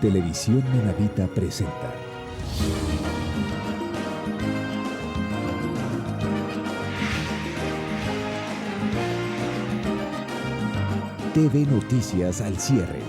Televisión Manavita presenta TV Noticias al cierre.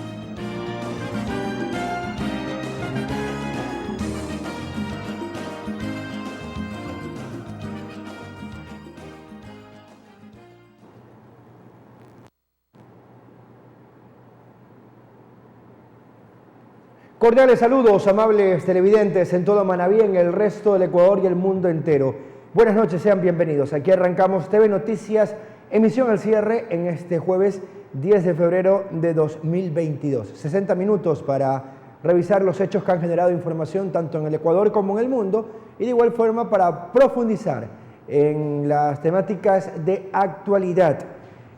Cordiales saludos, amables televidentes en todo Manabí, en el resto del Ecuador y el mundo entero. Buenas noches, sean bienvenidos. Aquí arrancamos TV Noticias, emisión al cierre en este jueves 10 de febrero de 2022. 60 minutos para revisar los hechos que han generado información tanto en el Ecuador como en el mundo y de igual forma para profundizar en las temáticas de actualidad.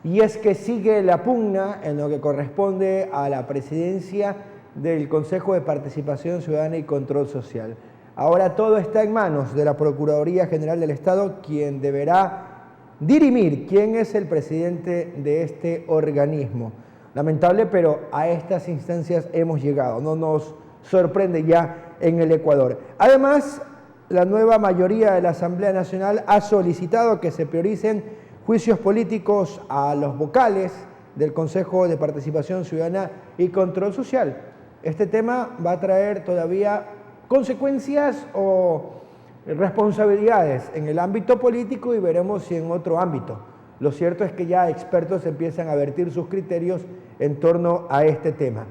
Y es que sigue la pugna en lo que corresponde a la presidencia del Consejo de Participación Ciudadana y Control Social. Ahora todo está en manos de la Procuraduría General del Estado, quien deberá dirimir quién es el presidente de este organismo. Lamentable, pero a estas instancias hemos llegado. No nos sorprende ya en el Ecuador. Además, la nueva mayoría de la Asamblea Nacional ha solicitado que se prioricen juicios políticos a los vocales del Consejo de Participación Ciudadana y Control Social. Este tema va a traer todavía consecuencias o responsabilidades en el ámbito político y veremos si en otro ámbito. Lo cierto es que ya expertos empiezan a vertir sus criterios en torno a este tema.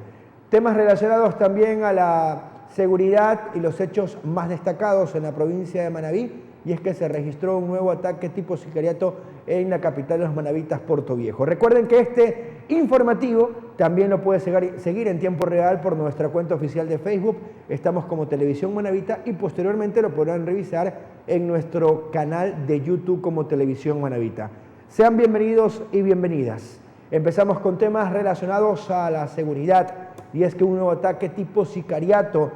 Temas relacionados también a la seguridad y los hechos más destacados en la provincia de Manabí, y es que se registró un nuevo ataque tipo sicariato en la capital de los manavitas, Puerto Viejo. Recuerden que este informativo también lo puede seguir en tiempo real por nuestra cuenta oficial de Facebook. Estamos como Televisión Manavita y posteriormente lo podrán revisar en nuestro canal de YouTube como Televisión Manavita. Sean bienvenidos y bienvenidas. Empezamos con temas relacionados a la seguridad, y es que un nuevo ataque tipo sicariato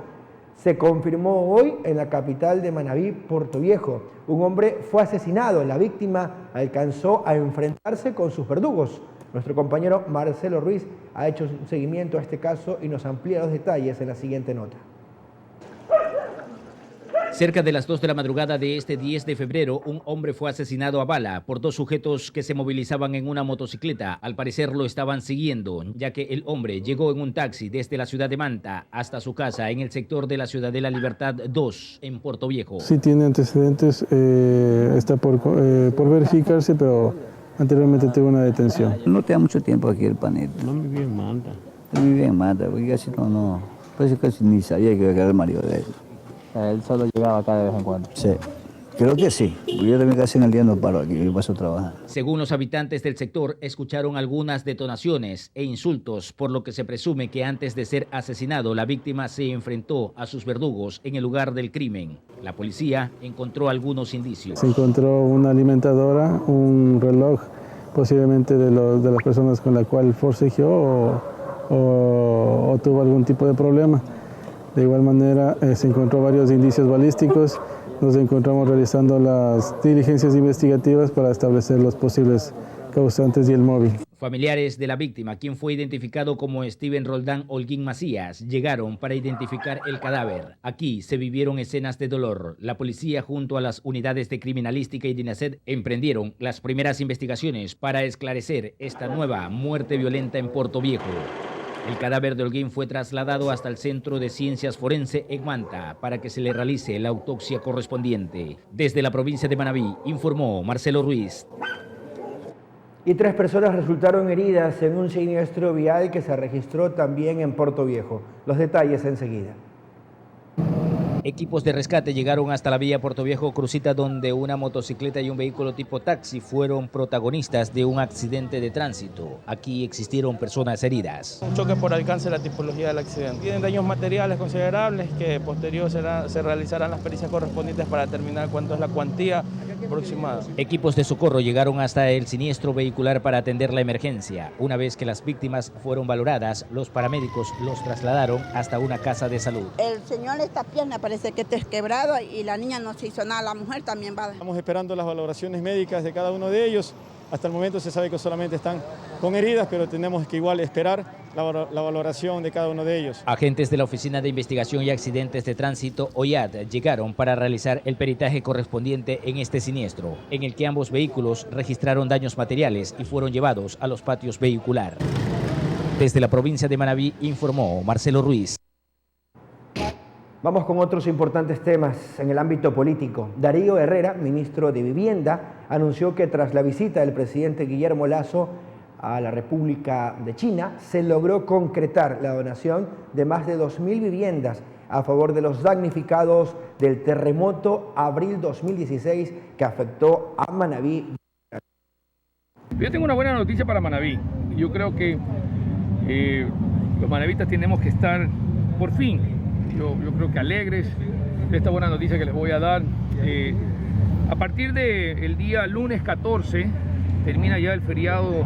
se confirmó hoy en la capital de Manabí, Puerto Viejo. Un hombre fue asesinado. La víctima alcanzó a enfrentarse con sus verdugos. Nuestro compañero Marcelo Ruiz ha hecho un seguimiento a este caso y nos amplía los detalles en la siguiente nota. Cerca de las 2 de la madrugada de este 10 de febrero, un hombre fue asesinado a bala por dos sujetos que se movilizaban en una motocicleta. Al parecer lo estaban siguiendo, ya que el hombre llegó en un taxi desde la ciudad de Manta hasta su casa en el sector de la Ciudadela Libertad 2, en Puerto Viejo. Sí tiene antecedentes, está por verificarse, pero anteriormente tuvo una detención. No tenía mucho tiempo aquí el panel. No vivía en Manta. No vivía en Manta, porque casi ni sabía que era el marido de él. Él solo llegaba acá de vez en cuando. Sí, creo que sí. Yo también casi en el día no paro aquí, yo paso a trabajar. Según los habitantes del sector, escucharon algunas detonaciones e insultos, por lo que se presume que antes de ser asesinado, la víctima se enfrentó a sus verdugos en el lugar del crimen. La policía encontró algunos indicios. Se encontró una alimentadora, un reloj, posiblemente de las personas con la cual forcejeó o tuvo algún tipo de problema. De igual manera, se encontró varios indicios balísticos. Nos encontramos realizando las diligencias investigativas para establecer los posibles causantes y el móvil. Familiares de la víctima, quien fue identificado como Steven Roldán Holguín Macías, llegaron para identificar el cadáver. Aquí se vivieron escenas de dolor. La policía, junto a las unidades de criminalística y DINASED, emprendieron las primeras investigaciones para esclarecer esta nueva muerte violenta en Puerto Viejo. El cadáver de Holguín fue trasladado hasta el Centro de Ciencias Forense en Manta para que se le realice la autopsia correspondiente. Desde la provincia de Manabí, informó Marcelo Ruiz. Y 3 personas resultaron heridas en un siniestro vial que se registró también en Puerto Viejo. Los detalles enseguida. Equipos de rescate llegaron hasta la vía Puerto Viejo Crucita, donde una motocicleta y un vehículo tipo taxi fueron protagonistas de un accidente de tránsito. Aquí existieron personas heridas. Un choque por alcance de la tipología del accidente. Tienen daños materiales considerables que posterior se realizarán las pericias correspondientes para determinar cuánto es la cuantía aproximada. Equipos de socorro llegaron hasta el siniestro vehicular para atender la emergencia. Una vez que las víctimas fueron valoradas, los paramédicos los trasladaron hasta una casa de salud. El señor, esta pierna parece que está quebrado y la niña no se hizo nada, la mujer también va. Estamos esperando las valoraciones médicas de cada uno de ellos. Hasta el momento se sabe que solamente están con heridas, pero tenemos que igual esperar la valoración de cada uno de ellos. Agentes de la Oficina de Investigación y Accidentes de Tránsito, OIAT, llegaron para realizar el peritaje correspondiente en este siniestro, en el que ambos vehículos registraron daños materiales y fueron llevados a los patios vehicular. Desde la provincia de Manabí, informó Marcelo Ruiz. Vamos con otros importantes temas en el ámbito político. Darío Herrera, ministro de Vivienda, anunció que tras la visita del presidente Guillermo Lasso a la República de China, se logró concretar la donación de más de 2.000 viviendas a favor de los damnificados del terremoto abril 2016 que afectó a Manabí. Yo tengo una buena noticia para Manabí. Yo creo que los manavitas tenemos que estar, por fin, yo creo que alegres de esta buena noticia que les voy a dar. A partir del día lunes 14 termina ya el feriado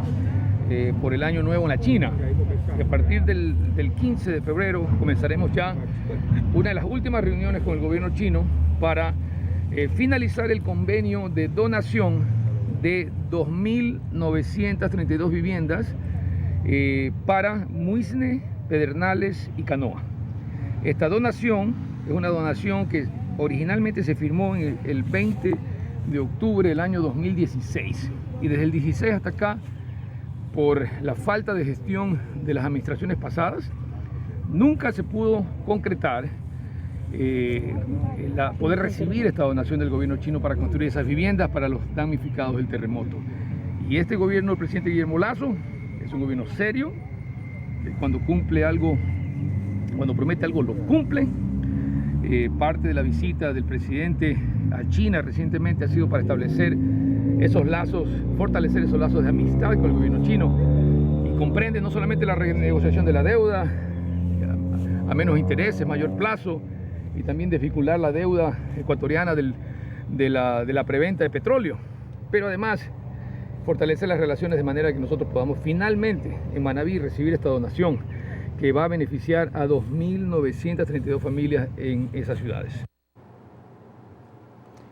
por el Año Nuevo en la China. Y a partir del 15 de febrero comenzaremos ya una de las últimas reuniones con el gobierno chino para finalizar el convenio de donación de 2.932 viviendas para Muisne, Pedernales y Canoa. Esta donación es una donación que originalmente se firmó en el 20 de octubre del año 2016 y desde el 16 hasta acá, por la falta de gestión de las administraciones pasadas, nunca se pudo concretar poder recibir esta donación del gobierno chino para construir esas viviendas para los damnificados del terremoto. Y este gobierno del presidente Guillermo Lasso es un gobierno serio, cuando cumple algo, cuando promete algo lo cumple. Parte de la visita del presidente a China recientemente ha sido para establecer esos lazos, fortalecer esos lazos de amistad con el gobierno chino, y comprende no solamente la renegociación de la deuda a menos intereses, mayor plazo, y también desvincular la deuda ecuatoriana de la preventa de petróleo, pero además fortalecer las relaciones de manera que nosotros podamos finalmente en Manabí recibir esta donación que va a beneficiar a 2.932 familias en esas ciudades.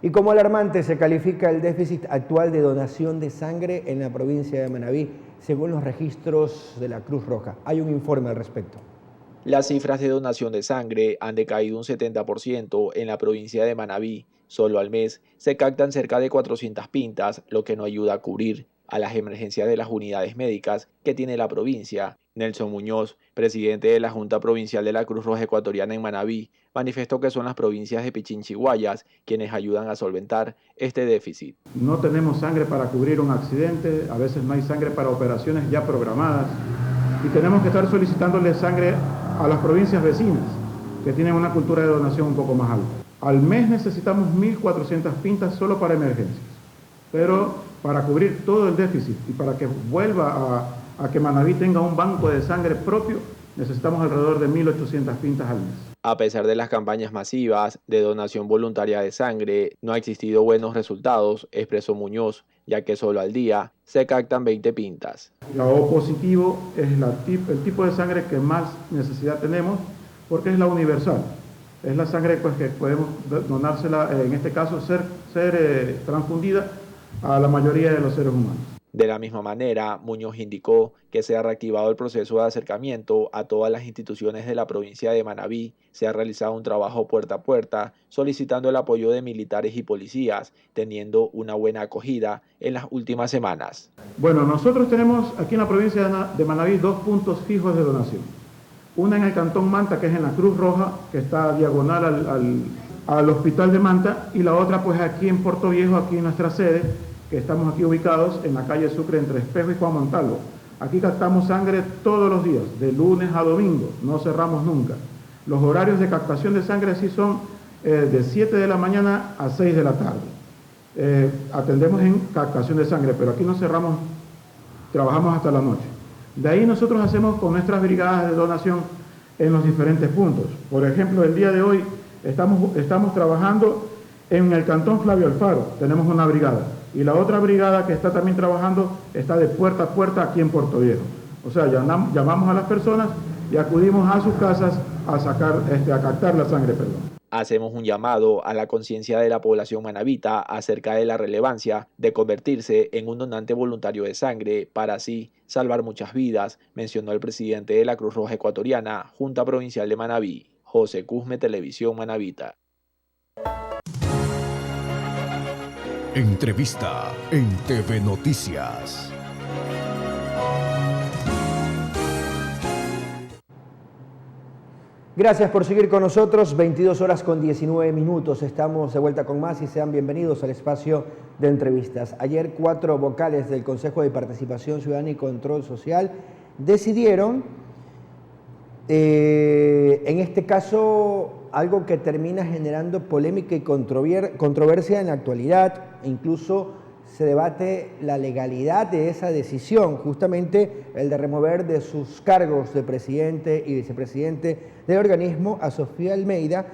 Y como alarmante se califica el déficit actual de donación de sangre en la provincia de Manabí, según los registros de la Cruz Roja. Hay un informe al respecto. Las cifras de donación de sangre han decaído un 70% en la provincia de Manabí. Solo al mes se captan cerca de 400 pintas, lo que no ayuda a cubrir a las emergencias de las unidades médicas que tiene la provincia. Nelson Muñoz, presidente de la Junta Provincial de la Cruz Roja Ecuatoriana en Manabí, manifestó que son las provincias de Pichincha y Guayas quienes ayudan a solventar este déficit. No tenemos sangre para cubrir un accidente, a veces no hay sangre para operaciones ya programadas y tenemos que estar solicitándole sangre a las provincias vecinas que tienen una cultura de donación un poco más alta. Al mes necesitamos 1.400 pintas solo para emergencias, pero para cubrir todo el déficit y para que vuelva a que Manabí tenga un banco de sangre propio, necesitamos alrededor de 1.800 pintas al mes. A pesar de las campañas masivas de donación voluntaria de sangre, no ha existido buenos resultados, expresó Muñoz, ya que solo al día se captan 20 pintas. La O positivo es el tipo de sangre que más necesidad tenemos porque es la universal. Es la sangre pues, que podemos donársela, en este caso ser transfundida a la mayoría de los seres humanos. De la misma manera, Muñoz indicó que se ha reactivado el proceso de acercamiento a todas las instituciones de la provincia de Manabí. Se ha realizado un trabajo puerta a puerta, solicitando el apoyo de militares y policías, teniendo una buena acogida en las últimas semanas. Bueno, nosotros tenemos aquí en la provincia de Manabí 2 puntos fijos de donación. Una en el Cantón Manta, que es en la Cruz Roja, que está diagonal al Hospital de Manta, y la otra pues aquí en Puerto Viejo, aquí en nuestra sede, que estamos aquí ubicados en la calle Sucre entre Espejo y Juan Montalvo. Aquí captamos sangre todos los días, de lunes a domingo, no cerramos nunca. Los horarios de captación de sangre sí son de 7 de la mañana a 6 de la tarde. Atendemos en captación de sangre, pero aquí no cerramos, trabajamos hasta la noche. De ahí nosotros hacemos con nuestras brigadas de donación en los diferentes puntos. Por ejemplo, el día de hoy estamos trabajando en el Cantón Flavio Alfaro, tenemos una brigada. Y la otra brigada que está también trabajando está de puerta a puerta aquí en Puerto Viejo. O sea, llamamos a las personas y acudimos a sus casas a captar la sangre, perdón. Hacemos un llamado a la conciencia de la población manabita acerca de la relevancia de convertirse en un donante voluntario de sangre para así salvar muchas vidas, mencionó el presidente de la Cruz Roja Ecuatoriana, Junta Provincial de Manabí, José Cusme, Televisión Manabita. Entrevista en TV Noticias. Gracias por seguir con nosotros, 22 horas con 19 minutos. Estamos de vuelta con más y sean bienvenidos al espacio de entrevistas. Ayer 4 vocales del Consejo de Participación Ciudadana y Control Social decidieron, en este caso, algo que termina generando polémica y controversia en la actualidad. Incluso se debate la legalidad de esa decisión, justamente el de remover de sus cargos de presidente y vicepresidente del organismo a Sofía Almeida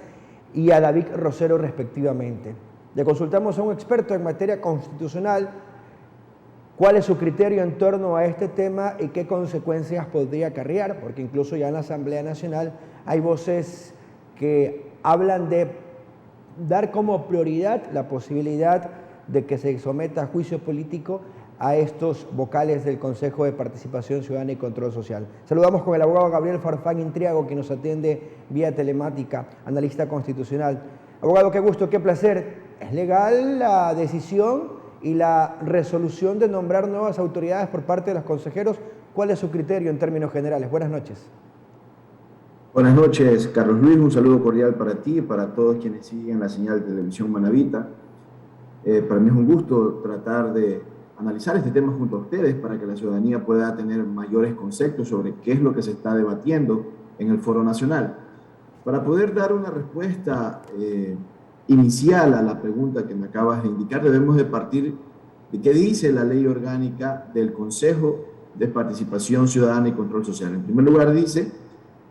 y a David Rosero respectivamente. Le consultamos a un experto en materia constitucional cuál es su criterio en torno a este tema y qué consecuencias podría acarrear, porque incluso ya en la Asamblea Nacional hay voces que hablan de dar como prioridad la posibilidad de que se someta a juicio político a estos vocales del Consejo de Participación Ciudadana y Control Social. Saludamos con el abogado Gabriel Farfán Intriago, que nos atiende vía telemática, analista constitucional. Abogado, qué gusto, qué placer. ¿Es legal la decisión y la resolución de nombrar nuevas autoridades por parte de los consejeros? ¿Cuál es su criterio en términos generales? Buenas noches. Buenas noches, Carlos Luis. Un saludo cordial para ti y para todos quienes siguen la señal de Televisión Manabita. Para mí es un gusto tratar de analizar este tema junto a ustedes para que la ciudadanía pueda tener mayores conceptos sobre qué es lo que se está debatiendo en el Foro Nacional. Para poder dar una respuesta inicial a la pregunta que me acabas de indicar, debemos de partir de qué dice la Ley Orgánica del Consejo de Participación Ciudadana y Control Social. En primer lugar, dice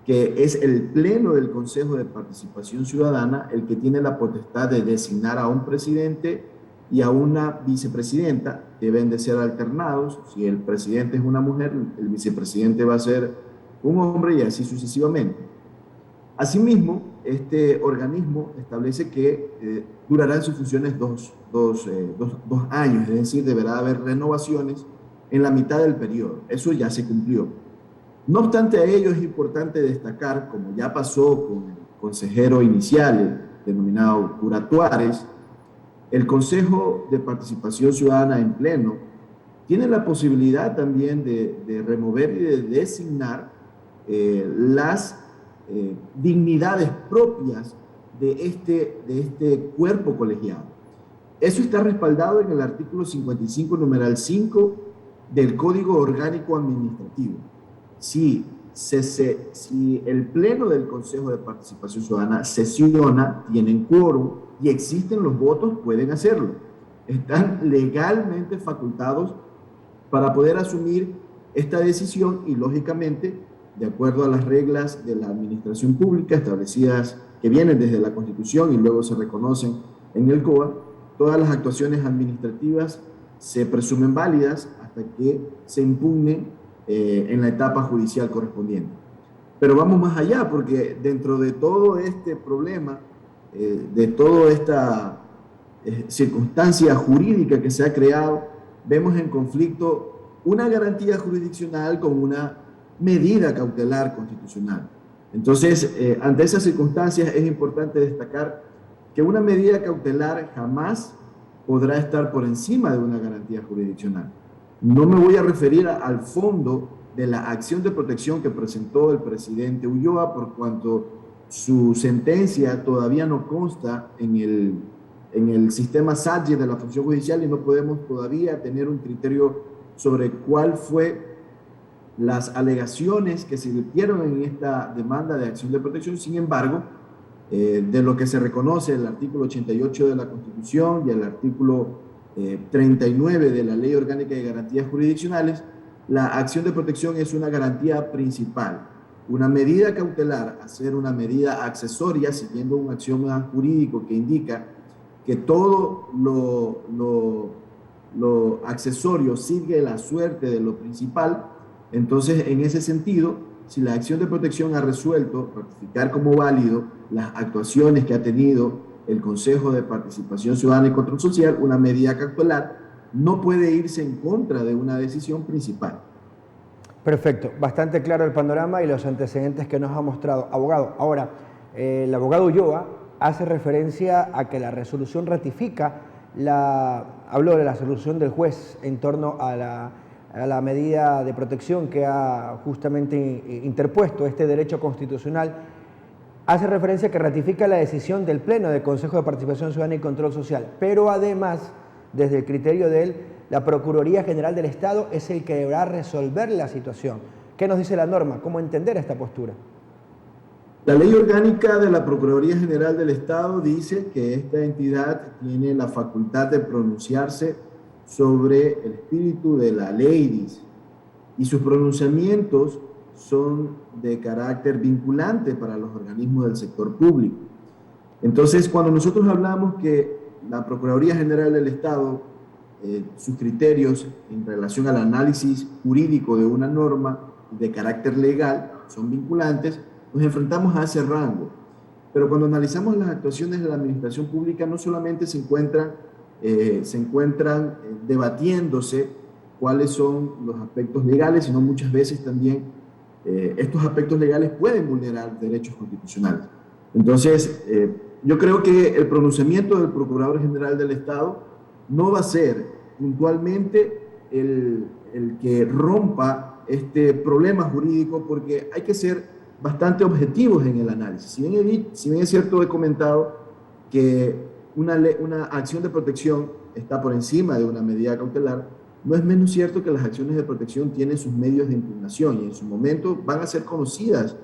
que es el Pleno del Consejo de Participación Ciudadana el que tiene la potestad de designar a un presidente y a una vicepresidenta. Deben de ser alternados. Si el presidente es una mujer, el vicepresidente va a ser un hombre y así sucesivamente. Asimismo, este organismo establece que durarán sus funciones dos años, es decir, deberá haber renovaciones en la mitad del periodo. Eso ya se cumplió. No obstante a ello, es importante destacar, como ya pasó con el consejero inicial, denominado Cura Tuárez, el Consejo de Participación Ciudadana en Pleno tiene la posibilidad también de remover y de designar las dignidades propias de este cuerpo colegiado. Eso está respaldado en el artículo 55, numeral 5 del Código Orgánico Administrativo. Si el Pleno del Consejo de Participación Ciudadana sesiona, tienen quórum y existen los votos, pueden hacerlo. Están legalmente facultados para poder asumir esta decisión y, lógicamente, de acuerdo a las reglas de la administración pública establecidas que vienen desde la Constitución y luego se reconocen en el COA, todas las actuaciones administrativas se presumen válidas hasta que se impugnen en la etapa judicial correspondiente. Pero vamos más allá, porque dentro de todo este problema, de toda esta circunstancia jurídica que se ha creado, vemos en conflicto una garantía jurisdiccional con una medida cautelar constitucional. Entonces, ante esas circunstancias es importante destacar que una medida cautelar jamás podrá estar por encima de una garantía jurisdiccional. No me voy a referir al fondo de la acción de protección que presentó el presidente Ulloa, por cuanto su sentencia todavía no consta en el sistema SADGE de la función judicial y no podemos todavía tener un criterio sobre cuál fue las alegaciones que se vertieron en esta demanda de acción de protección. Sin embargo, de lo que se reconoce el artículo 88 de la Constitución y el artículo 39 de la Ley Orgánica de Garantías Jurisdiccionales, la acción de protección es una garantía principal. Una medida cautelar, hacer una medida accesoria siguiendo un axioma jurídico que indica que todo lo accesorio sigue la suerte de lo principal. Entonces, en ese sentido, si la acción de protección ha resuelto ratificar como válido las actuaciones que ha tenido el Consejo de Participación Ciudadana y Control Social, una medida cautelar no puede irse en contra de una decisión principal. Perfecto, bastante claro el panorama y los antecedentes que nos ha mostrado. Abogado, ahora, el abogado Ulloa hace referencia a que la resolución ratifica habló de la resolución del juez en torno a la medida de protección que ha justamente interpuesto este derecho constitucional. Hace referencia a que ratifica la decisión del Pleno del Consejo de Participación Ciudadana y Control Social, pero además, desde el criterio de él, la Procuraduría General del Estado es el que deberá resolver la situación. ¿Qué nos dice la norma? ¿Cómo entender esta postura? La ley orgánica de la Procuraduría General del Estado dice que esta entidad tiene la facultad de pronunciarse sobre el espíritu de la ley, dice, y sus pronunciamientos son de carácter vinculante para los organismos del sector público. Entonces, cuando nosotros hablamos que la Procuraduría General del Estado, sus criterios en relación al análisis jurídico de una norma de carácter legal son vinculantes, nos enfrentamos a ese rango. Pero cuando analizamos las actuaciones de la administración pública, no solamente se encuentran debatiéndose cuáles son los aspectos legales, sino muchas veces también estos aspectos legales pueden vulnerar derechos constitucionales. Entonces, yo creo que el pronunciamiento del Procurador General del Estado no va a ser puntualmente el que rompa este problema jurídico, porque hay que ser bastante objetivos en el análisis. Si bien es cierto, he comentado que una acción de protección está por encima de una medida cautelar, no es menos cierto que las acciones de protección tienen sus medios de impugnación y en su momento van a ser conocidas,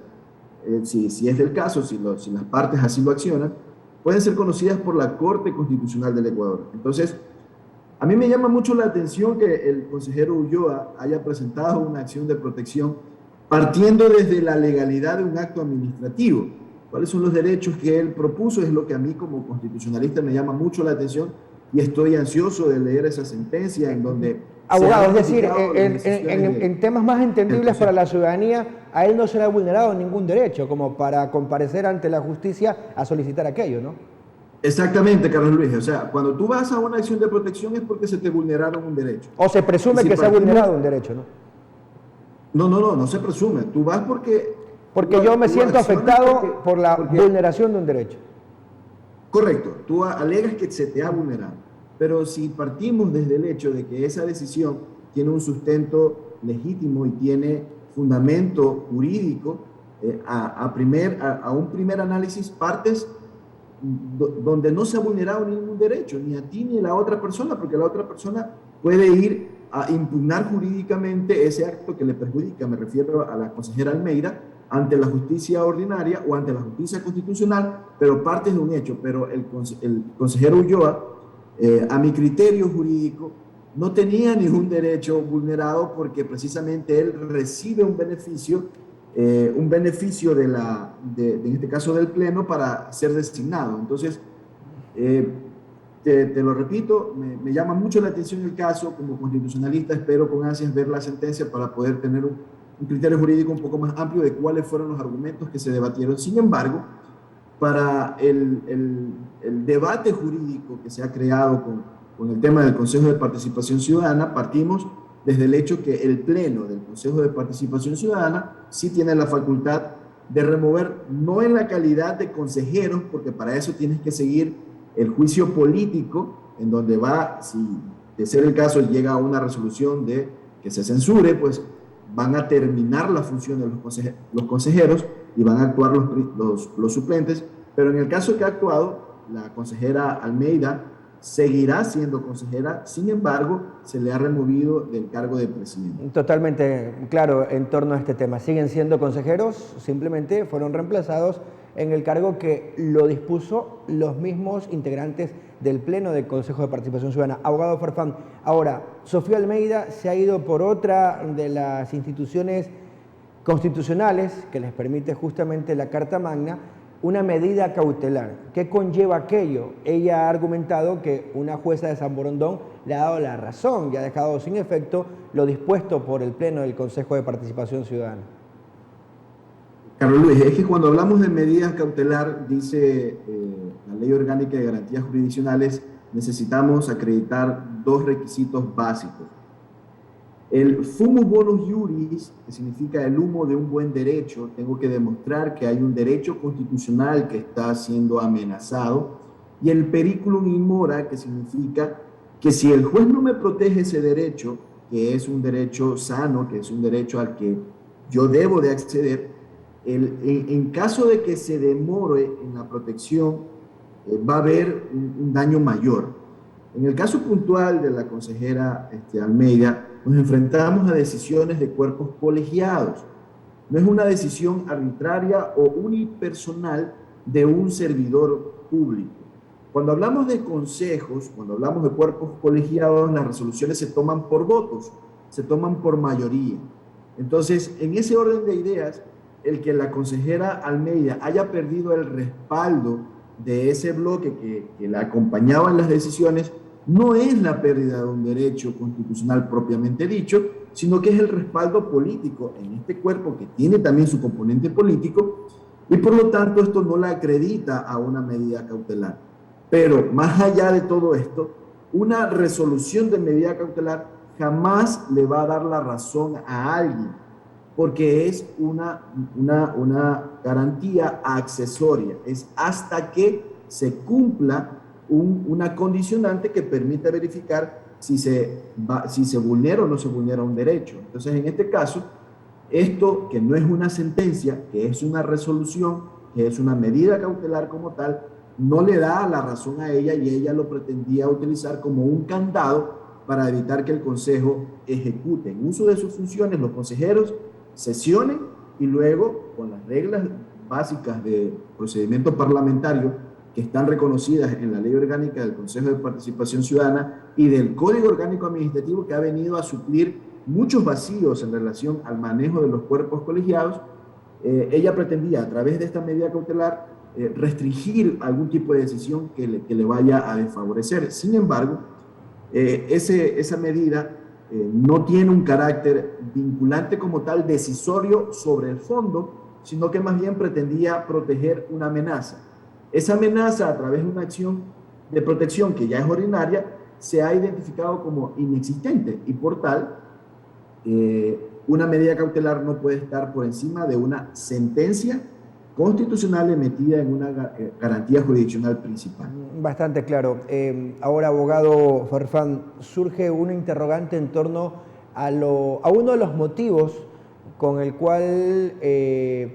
si es del caso, si las partes así lo accionan, pueden ser conocidas por la Corte Constitucional del Ecuador. Entonces, a mí me llama mucho la atención que el consejero Ulloa haya presentado una acción de protección partiendo desde la legalidad de un acto administrativo. ¿Cuáles son los derechos que él propuso? Es lo que a mí como constitucionalista me llama mucho la atención y estoy ansioso de leer esa sentencia en donde... Abogado, es decir, en temas más entendibles para la ciudadanía, a él no se le ha vulnerado ningún derecho, como para comparecer ante la justicia a solicitar aquello, ¿no? Exactamente, Carlos Luis. O sea, cuando tú vas a una acción de protección es porque se te vulneraron un derecho. O se presume que se ha vulnerado un derecho, ¿no? No se presume. Tú vas porque yo me siento afectado por la vulneración de un derecho. Correcto. Tú alegas que se te ha vulnerado. Pero si partimos desde el hecho de que esa decisión tiene un sustento legítimo y tiene fundamento jurídico, a un primer análisis partes donde no se ha vulnerado ningún derecho, ni a ti ni a la otra persona, porque la otra persona puede ir a impugnar jurídicamente ese acto que le perjudica, me refiero a la consejera Almeida, ante la justicia ordinaria o ante la justicia constitucional, pero partes de un hecho. Pero el consejero Ulloa, a mi criterio jurídico, no tenía ningún derecho vulnerado porque precisamente él recibe un beneficio en este caso del Pleno, para ser designado. Entonces, te lo repito, me llama mucho la atención el caso. Como constitucionalista espero con ansias ver la sentencia para poder tener un criterio jurídico un poco más amplio de cuáles fueron los argumentos que se debatieron. Sin embargo, para el debate jurídico que se ha creado con el tema del Consejo de Participación Ciudadana, partimos desde el hecho que el Pleno del Consejo de Participación Ciudadana sí tiene la facultad de remover, no en la calidad de consejeros, porque para eso tienes que seguir el juicio político, en donde va, si de ser el caso llega a una resolución de que se censure, pues van a terminar la función de los consejeros y van a actuar los suplentes, pero en el caso que ha actuado, la consejera Almeida seguirá siendo consejera, sin embargo, se le ha removido del cargo de presidente. Totalmente claro en torno a este tema. Siguen siendo consejeros, simplemente fueron reemplazados en el cargo que lo dispuso los mismos integrantes del Pleno del Consejo de Participación Ciudadana. Abogado Farfán, ahora, Sofía Almeida se ha ido por otra de las instituciones constitucionales que les permite justamente la Carta Magna, una medida cautelar. ¿Qué conlleva aquello? Ella ha argumentado que una jueza de San Borondón le ha dado la razón y ha dejado sin efecto lo dispuesto por el Pleno del Consejo de Participación Ciudadana. Carlos Luis, es que cuando hablamos de medidas cautelar, dice la Ley Orgánica de Garantías Jurisdiccionales, necesitamos acreditar dos requisitos básicos. El fumus bonus iuris, que significa el humo de un buen derecho, tengo que demostrar que hay un derecho constitucional que está siendo amenazado, y el periculum in mora, que significa que si el juez no me protege ese derecho, que es un derecho sano, que es un derecho al que yo debo de acceder, en caso de que se demore en la protección, va a haber un daño mayor. En el caso puntual de la consejera Almeida, nos enfrentamos a decisiones de cuerpos colegiados. No es una decisión arbitraria o unipersonal de un servidor público. Cuando hablamos de consejos, cuando hablamos de cuerpos colegiados, las resoluciones se toman por votos, se toman por mayoría. Entonces, en ese orden de ideas, el que la consejera Almeida haya perdido el respaldo de ese bloque que la acompañaba en las decisiones, no es la pérdida de un derecho constitucional propiamente dicho, sino que es el respaldo político en este cuerpo que tiene también su componente político, y por lo tanto esto no la acredita a una medida cautelar. Pero más allá de todo esto, una resolución de medida cautelar jamás le va a dar la razón a alguien, porque es una garantía accesoria, es hasta que se cumpla una condicionante que permita verificar si se vulnera o no se vulnera un derecho. Entonces, en este caso, esto que no es una sentencia, que es una resolución, que es una medida cautelar como tal, no le da la razón a ella, y ella lo pretendía utilizar como un candado para evitar que el Consejo ejecute en uso de sus funciones, los consejeros sesionen y luego, con las reglas básicas de procedimiento parlamentario que están reconocidas en la Ley Orgánica del Consejo de Participación Ciudadana y del Código Orgánico Administrativo, que ha venido a suplir muchos vacíos en relación al manejo de los cuerpos colegiados, ella pretendía, a través de esta medida cautelar, restringir algún tipo de decisión que le vaya a desfavorecer. Sin embargo, esa medida no tiene un carácter vinculante como tal, decisorio sobre el fondo, sino que más bien pretendía proteger una amenaza. Esa amenaza, a través de una acción de protección que ya es ordinaria, se ha identificado como inexistente, y por tal, una medida cautelar no puede estar por encima de una sentencia constitucional emitida en una garantía jurisdiccional principal. Bastante claro. Ahora, abogado Farfán, surge una interrogante en torno a uno de los motivos con el cual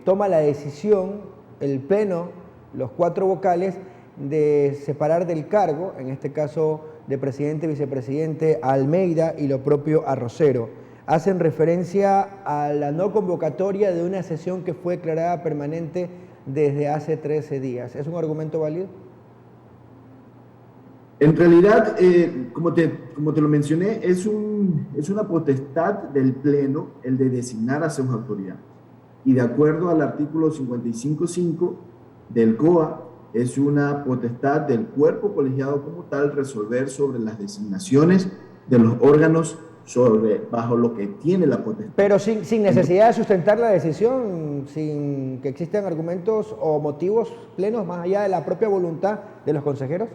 toma la decisión el Pleno, los 4 vocales, de separar del cargo, en este caso de presidente y vicepresidente, a Almeida y lo propio a Rosero. Hacen referencia a la no convocatoria de una sesión que fue declarada permanente desde hace 13 días. ¿Es un argumento válido? En realidad, como te lo mencioné, es una potestad del Pleno el de designar a sus autoridades. Y de acuerdo al artículo 55.5 del COA, es una potestad del cuerpo colegiado como tal resolver sobre las designaciones de los órganos bajo lo que tiene la potestad. Pero sin necesidad de sustentar la decisión, sin que existan argumentos o motivos plenos más allá de la propia voluntad de los consejeros.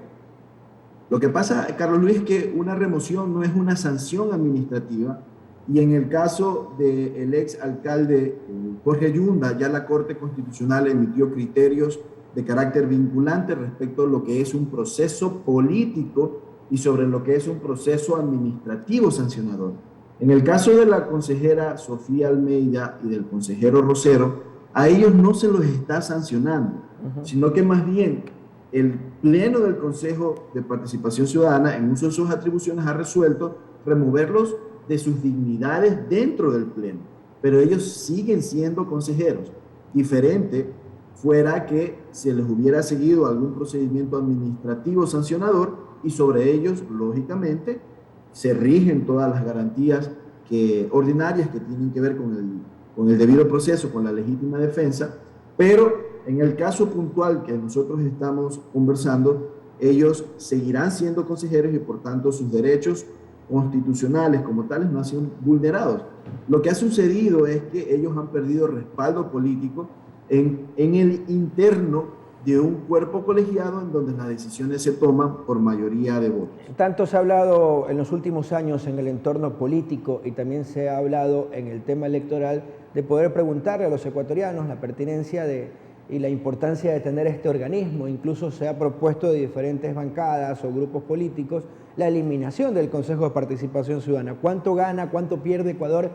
Lo que pasa, Carlos Luis, es que una remoción no es una sanción administrativa, y en el caso del ex alcalde Jorge Yunda, ya la Corte Constitucional emitió criterios de carácter vinculante respecto a lo que es un proceso político y sobre lo que es un proceso administrativo sancionador. En el caso de la consejera Sofía Almeida y del consejero Rosero, a ellos no se los está sancionando, sino que más bien el Pleno del Consejo de Participación Ciudadana, en uso de sus atribuciones, ha resuelto removerlos de sus dignidades dentro del Pleno, pero ellos siguen siendo consejeros. Diferente fuera que se les hubiera seguido algún procedimiento administrativo sancionador, y sobre ellos, lógicamente, se rigen todas las garantías ordinarias que tienen que ver con el debido proceso, con la legítima defensa, pero en el caso puntual que nosotros estamos conversando, ellos seguirán siendo consejeros y por tanto sus derechos constitucionales como tales no han sido vulnerados. Lo que ha sucedido es que ellos han perdido respaldo político en el interno de un cuerpo colegiado en donde las decisiones se toman por mayoría de votos. Tanto se ha hablado en los últimos años en el entorno político y también se ha hablado en el tema electoral de poder preguntarle a los ecuatorianos la pertinencia y la importancia de tener este organismo. Incluso se ha propuesto de diferentes bancadas o grupos políticos la eliminación del Consejo de Participación Ciudadana. ¿Cuánto gana, cuánto pierde Ecuador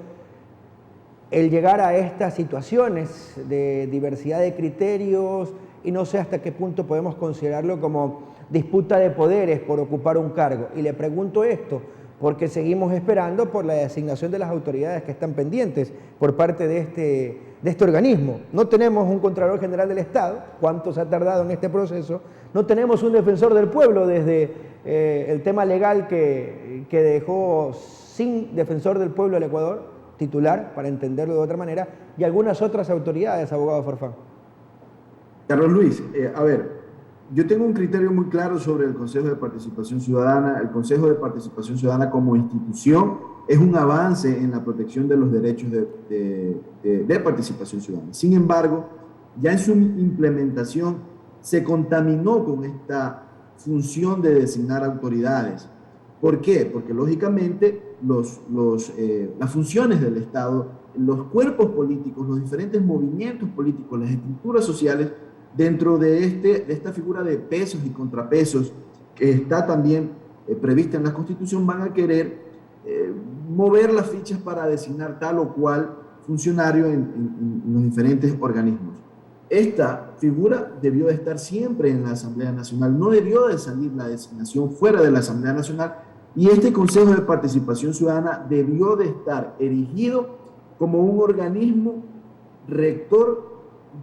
el llegar a estas situaciones de diversidad de criterios? Y no sé hasta qué punto podemos considerarlo como disputa de poderes por ocupar un cargo. Y le pregunto esto porque seguimos esperando por la designación de las autoridades que están pendientes por parte de este organismo. No tenemos un Contralor General del Estado, cuánto se ha tardado en este proceso. No tenemos un defensor del pueblo desde el tema legal que dejó sin defensor del pueblo al Ecuador, titular, para entenderlo de otra manera, y algunas otras autoridades, abogado Farfán. Carlos Luis, a ver, yo tengo un criterio muy claro sobre el Consejo de Participación Ciudadana. El Consejo de Participación Ciudadana como institución es un avance en la protección de los derechos de participación ciudadana. Sin embargo, ya en su implementación se contaminó con esta función de designar autoridades. ¿Por qué? Porque lógicamente las funciones del Estado, los cuerpos políticos, los diferentes movimientos políticos, las estructuras sociales, dentro de esta figura de pesos y contrapesos que está también prevista en la Constitución, van a querer mover las fichas para designar tal o cual funcionario en los diferentes organismos. Esta figura debió de estar siempre en la Asamblea Nacional, no debió de salir la designación fuera de la Asamblea Nacional, y este Consejo de Participación Ciudadana debió de estar erigido como un organismo rector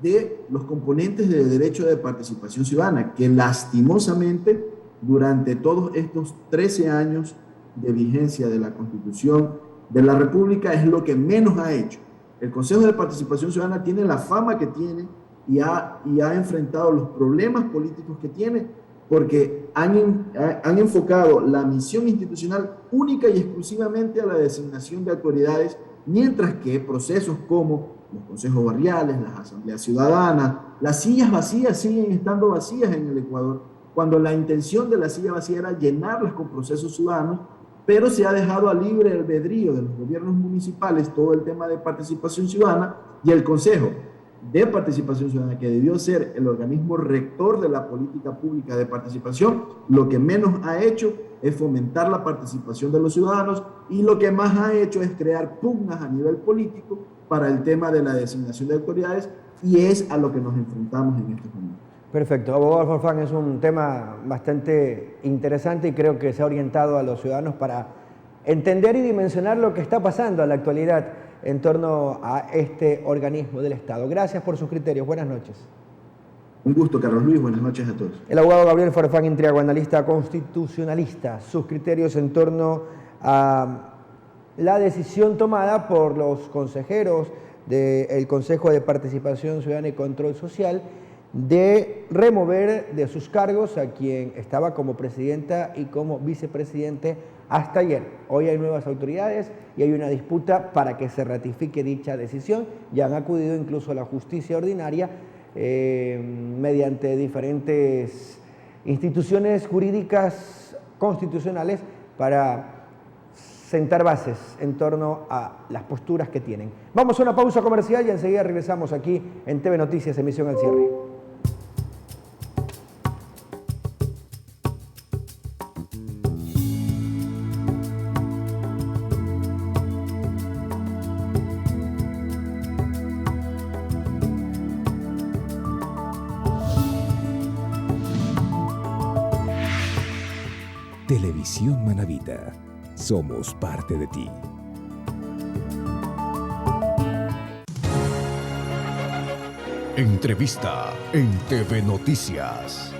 de los componentes de derecho de participación ciudadana, que lastimosamente durante todos estos 13 años de vigencia de la Constitución de la República es lo que menos ha hecho. El Consejo de Participación Ciudadana tiene la fama que tiene y ha enfrentado los problemas políticos que tiene porque han enfocado la misión institucional única y exclusivamente a la designación de autoridades, mientras que procesos como los consejos barriales, las asambleas ciudadanas, las sillas vacías siguen estando vacías en el Ecuador, cuando la intención de la silla vacía era llenarlas con procesos ciudadanos, pero se ha dejado a libre albedrío de los gobiernos municipales todo el tema de participación ciudadana, y el Consejo de Participación Ciudadana, que debió ser el organismo rector de la política pública de participación, lo que menos ha hecho es fomentar la participación de los ciudadanos, y lo que más ha hecho es crear pugnas a nivel político para el tema de la designación de autoridades, y es a lo que nos enfrentamos en estos momentos. Perfecto. Abogado Farfán, es un tema bastante interesante y creo que se ha orientado a los ciudadanos para entender y dimensionar lo que está pasando en la actualidad en torno a este organismo del Estado. Gracias por sus criterios. Buenas noches. Un gusto, Carlos Luis. Buenas noches a todos. El abogado Gabriel Farfán Intriago, analista constitucionalista. Sus criterios en torno a la decisión tomada por los consejeros del Consejo de Participación Ciudadana y Control Social de remover de sus cargos a quien estaba como presidenta y como vicepresidente hasta ayer. Hoy hay nuevas autoridades y hay una disputa para que se ratifique dicha decisión. Ya han acudido incluso a la justicia ordinaria mediante diferentes instituciones jurídicas constitucionales para sentar bases en torno a las posturas que tienen. Vamos a una pausa comercial y enseguida regresamos aquí en TV Noticias, emisión al cierre. Televisión Manabita. Somos parte de ti. Entrevista en TV Noticias.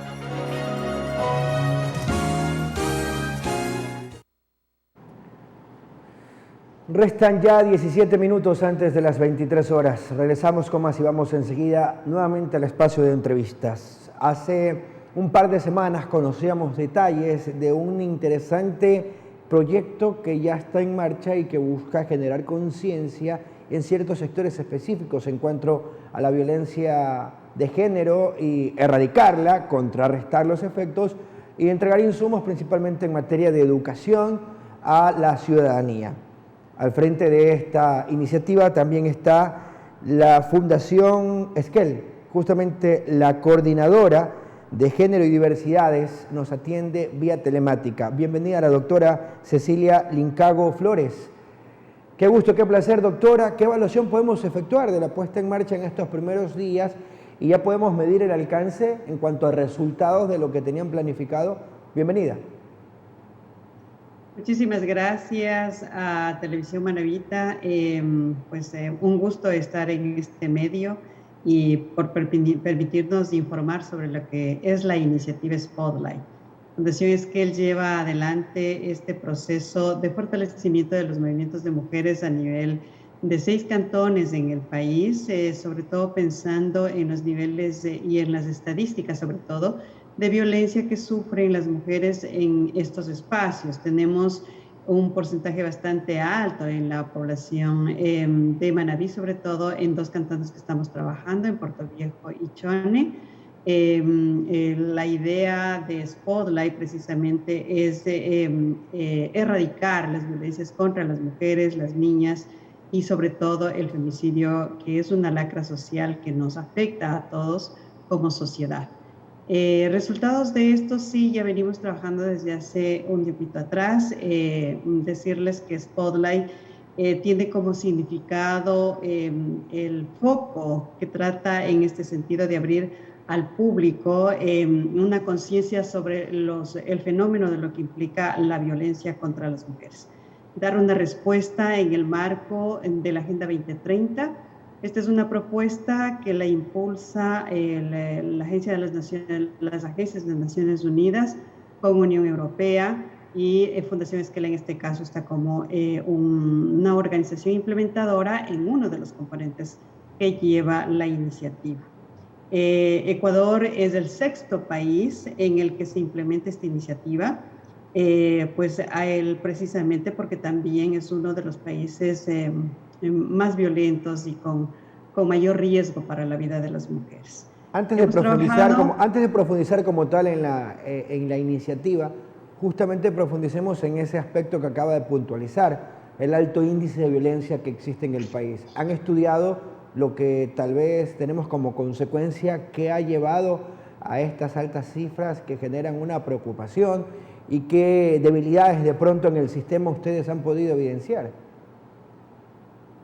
Restan ya 17 minutos antes de las 23 horas. Regresamos con más y vamos enseguida nuevamente al espacio de entrevistas. Hace un par de semanas conocíamos detalles de un interesante proyecto que ya está en marcha y que busca generar conciencia en ciertos sectores específicos en cuanto a la violencia de género y erradicarla, contrarrestar los efectos y entregar insumos principalmente en materia de educación a la ciudadanía. Al frente de esta iniciativa también está la Fundación Esquel, justamente la coordinadora de Género y Diversidades nos atiende vía telemática. Bienvenida a la doctora Cecilia Lincago Flores. Qué gusto, qué placer, doctora. ¿Qué evaluación podemos efectuar de la puesta en marcha en estos primeros días? Y ya podemos medir el alcance en cuanto a resultados de lo que tenían planificado. Bienvenida. Muchísimas gracias a Televisión Manavita. Un gusto estar en este medio y por permitirnos informar sobre lo que es la iniciativa Spotlight. Fundación Esquel lleva adelante este proceso de fortalecimiento de los movimientos de mujeres a nivel de 6 cantones en el país, sobre todo pensando en los niveles y en las estadísticas, sobre todo, de violencia que sufren las mujeres en estos espacios. Tenemos un porcentaje bastante alto en la población de Manabí, sobre todo en 2 cantones que estamos trabajando, en Puerto Viejo y Chone. La idea de Spotlight precisamente es erradicar las violencias contra las mujeres, las niñas y sobre todo el femicidio, que es una lacra social que nos afecta a todos como sociedad. Resultados de esto sí, ya venimos trabajando desde hace un tiempito atrás. Decirles que Spotlight tiene como significado el foco que trata en este sentido de abrir al público una conciencia sobre el fenómeno de lo que implica la violencia contra las mujeres. Dar una respuesta en el marco de la Agenda 2030. Esta es una propuesta que la impulsa la Agencia de las Agencias de Naciones Unidas con Unión Europea y Fundación Esquel en este caso está como una organización implementadora en uno de los componentes que lleva la iniciativa. Ecuador es el 6º país en el que se implementa esta iniciativa, a él precisamente porque también es uno de los países más violentos y con mayor riesgo para la vida de las mujeres. Antes de profundizar como tal en la iniciativa, justamente profundicemos en ese aspecto que acaba de puntualizar, el alto índice de violencia que existe en el país. ¿Han estudiado lo que tal vez tenemos como consecuencia que ha llevado a estas altas cifras que generan una preocupación y qué debilidades de pronto en el sistema ustedes han podido evidenciar?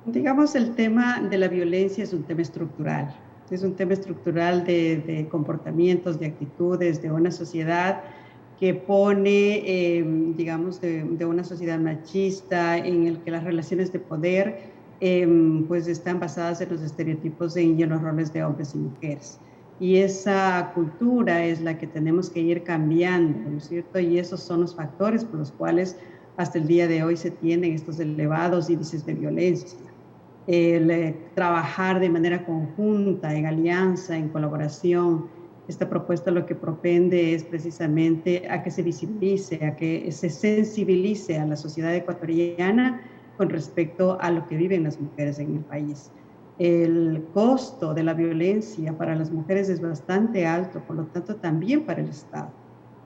Digamos, el tema de la violencia es un tema estructural. Es un tema estructural de comportamientos, de actitudes, de una sociedad que pone, de una sociedad machista en el que las relaciones de poder están basadas en los estereotipos y en los roles de hombres y mujeres. Y esa cultura es la que tenemos que ir cambiando, ¿no es cierto? Y esos son los factores por los cuales hasta el día de hoy se tienen estos elevados índices de violencia. Trabajar de manera conjunta, en alianza, en colaboración. Esta propuesta lo que propende es precisamente a que se visibilice, a que se sensibilice a la sociedad ecuatoriana con respecto a lo que viven las mujeres en el país. El costo de la violencia para las mujeres es bastante alto, por lo tanto también para el Estado.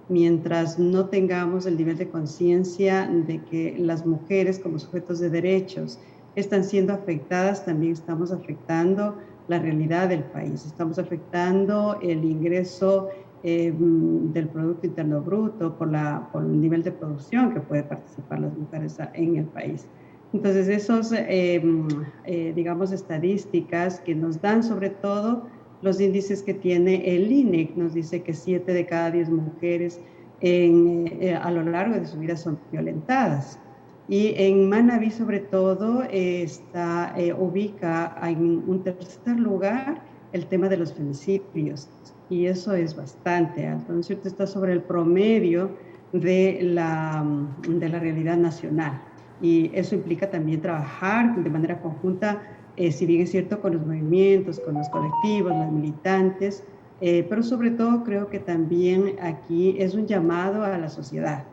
Mientras no tengamos el nivel de conciencia de que las mujeres como sujetos de derechos están siendo afectadas, también estamos afectando la realidad del país, estamos afectando el ingreso del Producto Interno Bruto por el nivel de producción que puede participar las mujeres en el país. Entonces, esos, estadísticas que nos dan sobre todo los índices que tiene el INEC, nos dice que 7 de cada 10 mujeres a lo largo de su vida son violentadas. Y en Manabí, sobre todo, ubica en un tercer lugar el tema de los femicidios. Y eso es bastante alto, ¿no es cierto? Está sobre el promedio de la realidad nacional. Y eso implica también trabajar de manera conjunta, si bien es cierto, con los movimientos, con los colectivos, las militantes, pero sobre todo creo que también aquí es un llamado a la sociedad.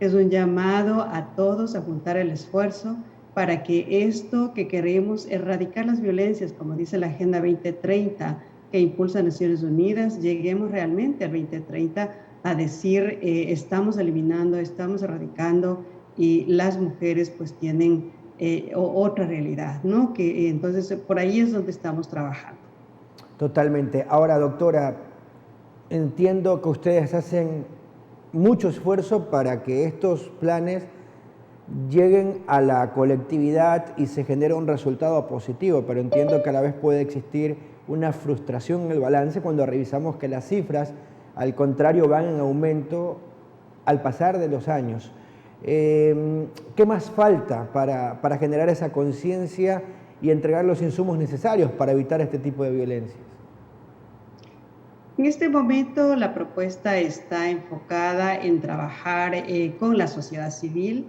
Es un llamado a todos a juntar el esfuerzo para que esto que queremos, erradicar las violencias, como dice la Agenda 2030 que impulsa Naciones Unidas, lleguemos realmente al 2030 a decir estamos eliminando, estamos erradicando, y las mujeres pues tienen otra realidad, ¿no? Que entonces por ahí es donde estamos trabajando. Totalmente. Ahora, doctora, entiendo que ustedes hacen mucho esfuerzo para que estos planes lleguen a la colectividad y se genere un resultado positivo, pero entiendo que a la vez puede existir una frustración en el balance cuando revisamos que las cifras, al contrario, van en aumento al pasar de los años. ¿Qué más falta para generar esa conciencia y entregar los insumos necesarios para evitar este tipo de violencias? En este momento la propuesta está enfocada en trabajar con la sociedad civil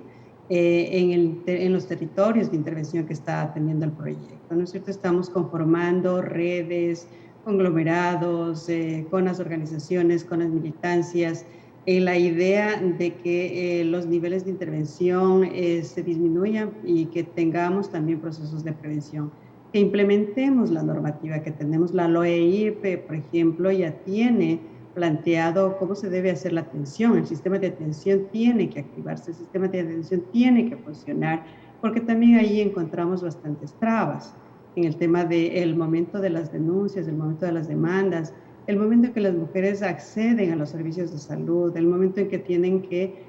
en los territorios de intervención que está atendiendo el proyecto, ¿no es cierto? Estamos conformando redes, conglomerados, con las organizaciones, con las militancias, la idea de que los niveles de intervención se disminuyan y que tengamos también procesos de prevención, que implementemos la normativa que tenemos. La LOEIP, por ejemplo, ya tiene planteado cómo se debe hacer la atención. El sistema de atención tiene que activarse, el sistema de atención tiene que funcionar, porque también ahí encontramos bastantes trabas en el tema del momento de las denuncias, el momento de las demandas, el momento en que las mujeres acceden a los servicios de salud, el momento en que tienen que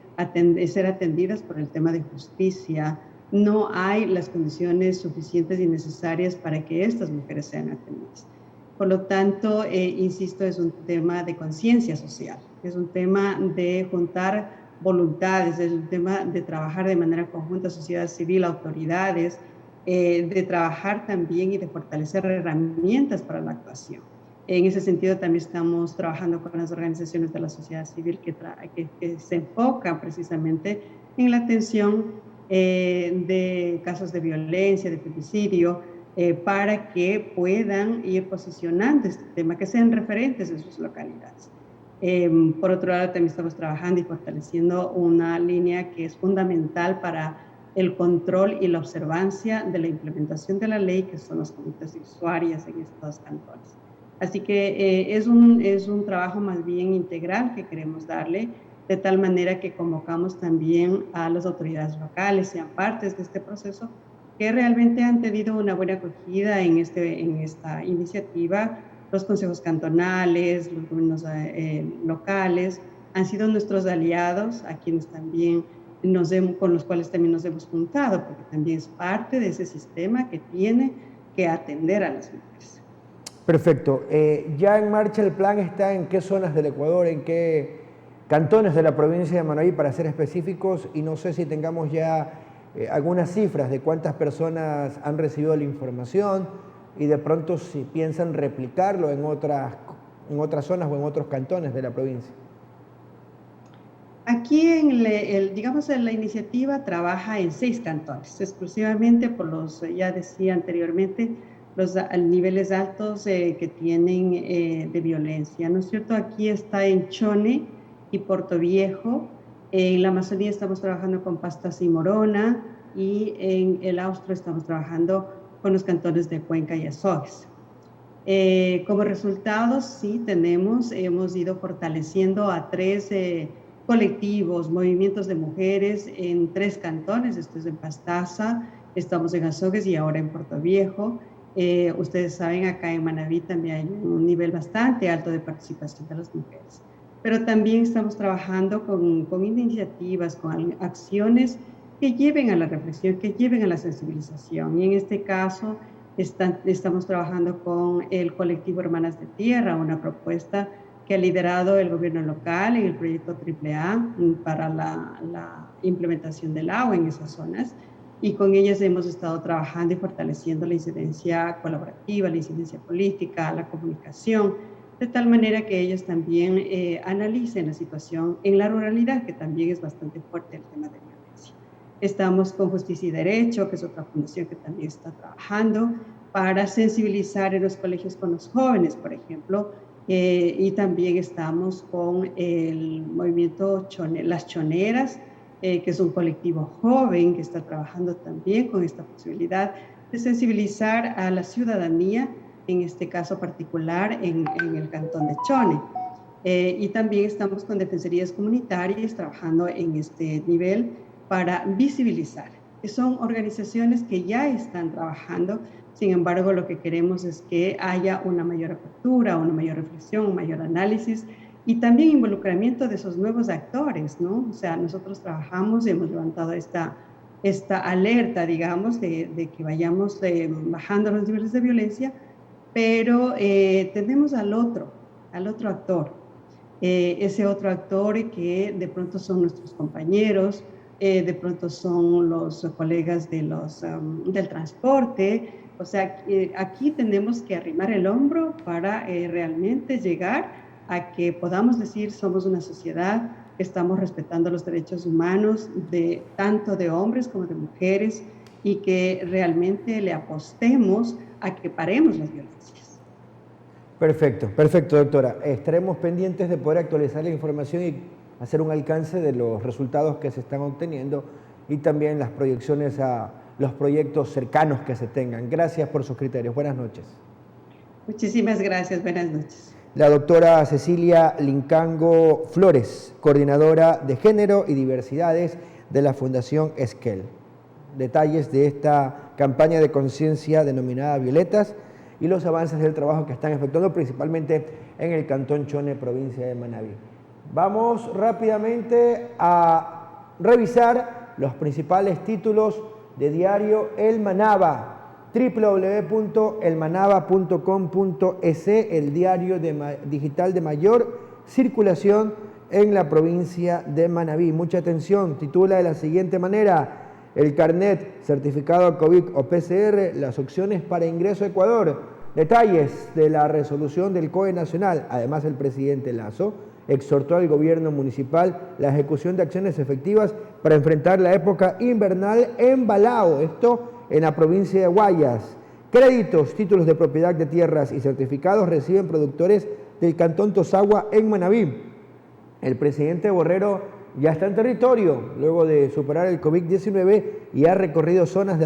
ser atendidas por el tema de justicia. No hay las condiciones suficientes y necesarias para que estas mujeres sean atendidas. Por lo tanto, insisto, es un tema de conciencia social, es un tema de juntar voluntades, es un tema de trabajar de manera conjunta, sociedad civil, autoridades, de trabajar también y de fortalecer herramientas para la actuación. En ese sentido, también estamos trabajando con las organizaciones de la sociedad civil que se enfocan precisamente en la atención de casos de violencia, de femicidio, para que puedan ir posicionando este tema, que sean referentes en sus localidades. Por otro lado, también estamos trabajando y fortaleciendo una línea que es fundamental para el control y la observancia de la implementación de la ley, que son las comités usuarias en estos cantones. Así que es un trabajo más bien integral que queremos darle, de tal manera que convocamos también a las autoridades locales, sean partes de este proceso, que realmente han tenido una buena acogida en esta iniciativa. Los consejos cantonales, los gobiernos locales han sido nuestros aliados, a quienes también con los cuales también nos hemos juntado, porque también es parte de ese sistema que tiene que atender a las mujeres. Perfecto. ¿Ya en marcha el plan está en qué zonas del Ecuador, en qué cantones de la provincia de Manabí, para ser específicos? Y no sé si tengamos ya algunas cifras de cuántas personas han recibido la información y de pronto si piensan replicarlo en otras zonas o en otros cantones de la provincia. Aquí, digamos, la iniciativa trabaja en 6 cantones, exclusivamente por ya decía anteriormente, los niveles altos que tienen de violencia, ¿no es cierto? Aquí está en Chone y Puerto Viejo. En la Amazonía estamos trabajando con Pastas y Morona, y en el Austro estamos trabajando con los cantones de Cuenca y Azogues. Como resultado, sí hemos ido fortaleciendo a 3 colectivos, movimientos de mujeres en 3 cantones. Esto es en Pastaza, estamos en Azogues y ahora en Puerto Viejo. Ustedes saben, acá en Manabí también hay un nivel bastante alto de participación de las mujeres. Pero también estamos trabajando con iniciativas, con acciones que lleven a la reflexión, que lleven a la sensibilización. Y en este caso estamos trabajando con el colectivo Hermanas de Tierra, una propuesta que ha liderado el gobierno local en el proyecto AAA para la implementación del agua en esas zonas. Y con ellas hemos estado trabajando y fortaleciendo la incidencia colaborativa, la incidencia política, la comunicación, de tal manera que ellos también analicen la situación en la ruralidad, que también es bastante fuerte el tema de violencia. Estamos con Justicia y Derecho, que es otra fundación que también está trabajando para sensibilizar en los colegios con los jóvenes, por ejemplo, y también estamos con el movimiento Las Choneras, que es un colectivo joven que está trabajando también con esta posibilidad de sensibilizar a la ciudadanía, en este caso particular en el cantón de Chone. Y también estamos con defensorías comunitarias trabajando en este nivel para visibilizar. Son organizaciones que ya están trabajando, sin embargo lo que queremos es que haya una mayor apertura, una mayor reflexión, un mayor análisis y también involucramiento de esos nuevos actores, ¿no? O sea, nosotros trabajamos y hemos levantado esta alerta, digamos, de que vayamos bajando los niveles de violencia, pero tenemos al otro actor, ese otro actor que de pronto son nuestros compañeros, de pronto son los colegas del transporte. O sea, aquí tenemos que arrimar el hombro para realmente llegar a que podamos decir somos una sociedad que estamos respetando los derechos humanos tanto de hombres como de mujeres y que realmente le apostemos a que paremos las violencias. Perfecto, doctora. Estaremos pendientes de poder actualizar la información y hacer un alcance de los resultados que se están obteniendo y también las proyecciones a los proyectos cercanos que se tengan. Gracias por sus criterios. Buenas noches. Muchísimas gracias. Buenas noches. La doctora Cecilia Lincango Flores, coordinadora de Género y Diversidades de la Fundación Esquel. Detalles de esta campaña de conciencia denominada Violetas y los avances del trabajo que están efectuando principalmente en el Cantón Chone, provincia de Manabí. Vamos rápidamente a revisar los principales títulos de diario El Manaba, www.elmanaba.com.es, el diario digital de mayor circulación en la provincia de Manabí. Mucha atención, titula de la siguiente manera: el carnet, certificado COVID o PCR, las opciones para ingreso a Ecuador. Detalles de la resolución del COE Nacional. Además, el presidente Lazo exhortó al gobierno municipal la ejecución de acciones efectivas para enfrentar la época invernal en Balao, esto en la provincia de Guayas. Créditos, títulos de propiedad de tierras y certificados reciben productores del Cantón Tosagua en Manabí. El presidente Borrero ya está en territorio luego de superar el COVID-19 y ha recorrido zonas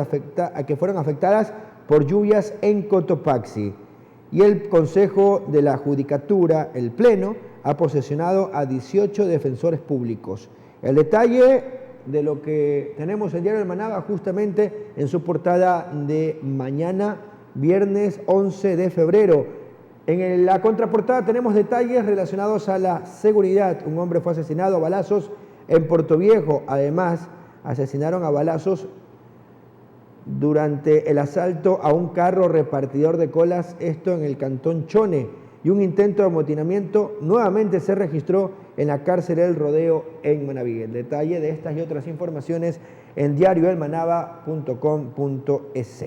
que fueron afectadas por lluvias en Cotopaxi. Y el Consejo de la Judicatura, el Pleno, ha posesionado a 18 defensores públicos. El detalle de lo que tenemos en diario El Manaba justamente en su portada de mañana, viernes 11 de febrero. En la contraportada tenemos detalles relacionados a la seguridad. Un hombre fue asesinado a balazos en Puerto Viejo. Además, asesinaron a balazos durante el asalto a un carro repartidor de colas, esto en el Cantón Chone. Y un intento de amotinamiento nuevamente se registró en la cárcel El Rodeo en Manabí. El detalle de estas y otras informaciones en diarioelmanaba.com.es.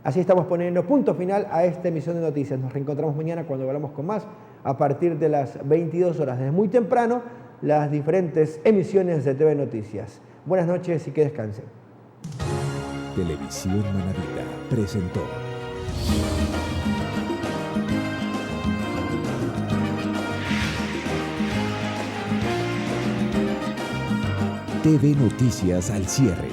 Así estamos poniendo punto final a esta emisión de noticias. Nos reencontramos mañana cuando volvamos con más a partir de las 22 horas. Desde muy temprano, las diferentes emisiones de TV Noticias. Buenas noches y que descansen. Televisión Manabita presentó TV Noticias al cierre.